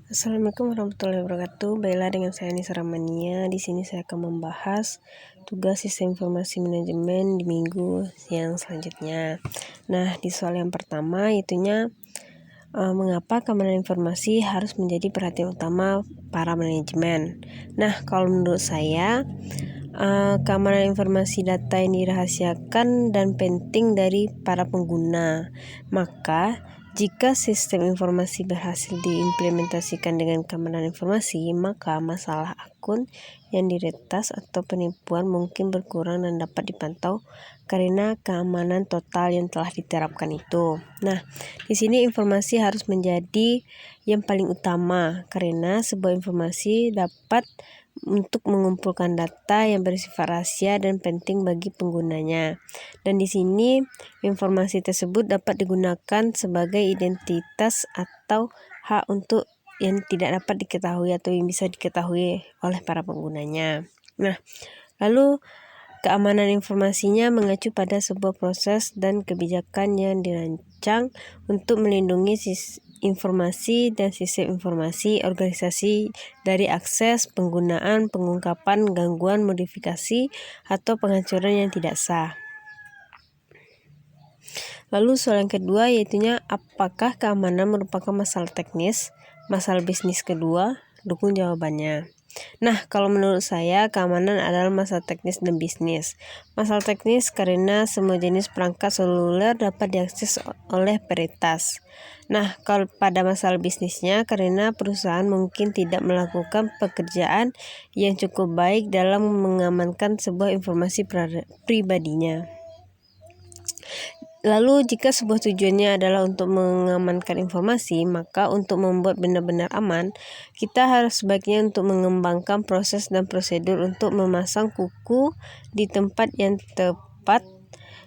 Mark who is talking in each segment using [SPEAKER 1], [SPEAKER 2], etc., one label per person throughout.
[SPEAKER 1] Assalamualaikum warahmatullahi wabarakatuh. Baiklah, dengan saya Nisa Ramania. Di sini saya akan membahas tugas sistem informasi manajemen di minggu yang selanjutnya. Nah, di soal yang pertama itunya mengapa keamanan informasi harus menjadi perhatian utama para manajemen. Nah, kalau menurut saya keamanan informasi data yang dirahasiakan dan penting dari para pengguna. Maka jika sistem informasi berhasil diimplementasikan dengan keamanan informasi, maka masalah akun yang diretas atau penipuan mungkin berkurang dan dapat dipantau karena keamanan total yang telah diterapkan itu. Nah, di sini informasi harus menjadi yang paling utama karena sebuah informasi dapat untuk mengumpulkan data yang bersifat rahasia dan penting bagi penggunanya. Dan di sini informasi tersebut dapat digunakan sebagai identitas atau hak untuk yang tidak dapat diketahui atau yang bisa diketahui oleh para penggunanya. Nah, lalu keamanan informasinya mengacu pada sebuah proses dan kebijakan yang dirancang untuk melindungi informasi dan sistem informasi organisasi dari akses, penggunaan, pengungkapan, gangguan, modifikasi, atau penghancuran yang tidak sah. Lalu soal yang kedua yaitunya apakah keamanan merupakan masalah teknis, masalah bisnis kedua? Dukung jawabannya. Nah, kalau menurut saya keamanan adalah masalah teknis dan bisnis. Masalah teknis karena semua jenis perangkat seluler dapat diakses oleh peretas. Nah, kalau pada masalah bisnisnya karena perusahaan mungkin tidak melakukan pekerjaan yang cukup baik dalam mengamankan sebuah informasi pribadinya. Lalu jika sebuah tujuannya adalah untuk mengamankan informasi, maka untuk membuat benar-benar aman, kita harus sebaiknya untuk mengembangkan proses dan prosedur untuk memasang kuku di tempat yang tepat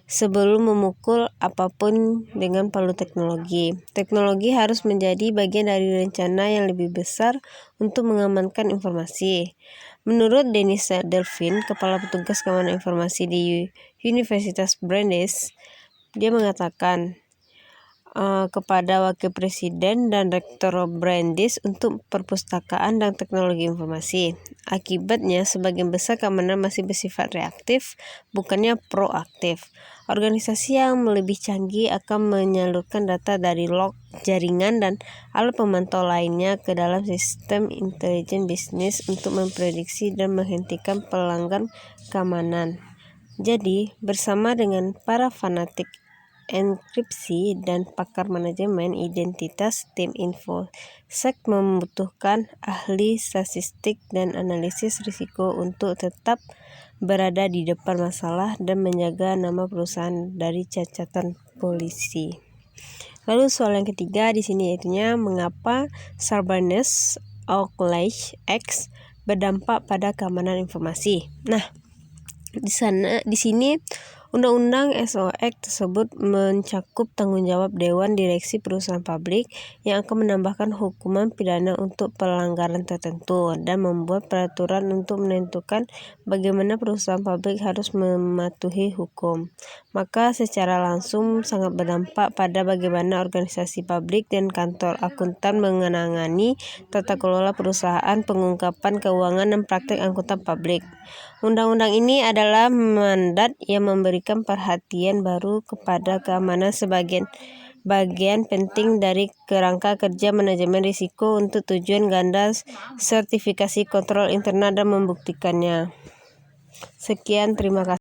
[SPEAKER 1] sebelum memukul apapun dengan palu teknologi. Teknologi harus menjadi bagian dari rencana yang lebih besar untuk mengamankan informasi. Menurut Denis Delvin, Kepala Petugas Keamanan Informasi di Universitas Brandeis, dia mengatakan kepada Wakil Presiden dan Rektor Brandeis untuk perpustakaan dan teknologi informasi. Akibatnya, sebagian besar keamanan masih bersifat reaktif, bukannya proaktif. Organisasi yang lebih canggih akan menyalurkan data dari log, jaringan, dan alat pemantau lainnya ke dalam sistem intelijen bisnis untuk memprediksi dan menghentikan pelanggaran keamanan. Jadi, bersama dengan para fanatik enkripsi dan pakar manajemen identitas, tim InfoSec membutuhkan ahli statistik dan analisis risiko untuk tetap berada di depan masalah dan menjaga nama perusahaan dari cacatan polisi. Lalu soal yang ketiga di sini yaitunya mengapa Sarbanes-Oxley Act berdampak pada keamanan informasi. Nah, di sini Undang-Undang SOX tersebut mencakup tanggung jawab Dewan Direksi Perusahaan Publik yang akan menambahkan hukuman pidana untuk pelanggaran tertentu dan membuat peraturan untuk menentukan bagaimana perusahaan publik harus mematuhi hukum. Maka secara langsung sangat berdampak pada bagaimana organisasi publik dan kantor akuntan mengenangani tata kelola perusahaan, pengungkapan keuangan, dan praktek akuntan publik. Undang-undang ini adalah mandat yang memberikan perhatian baru kepada keamanan sebagai bagian penting dari kerangka kerja manajemen risiko untuk tujuan ganda sertifikasi kontrol internal dan membuktikannya. Sekian, terima kasih.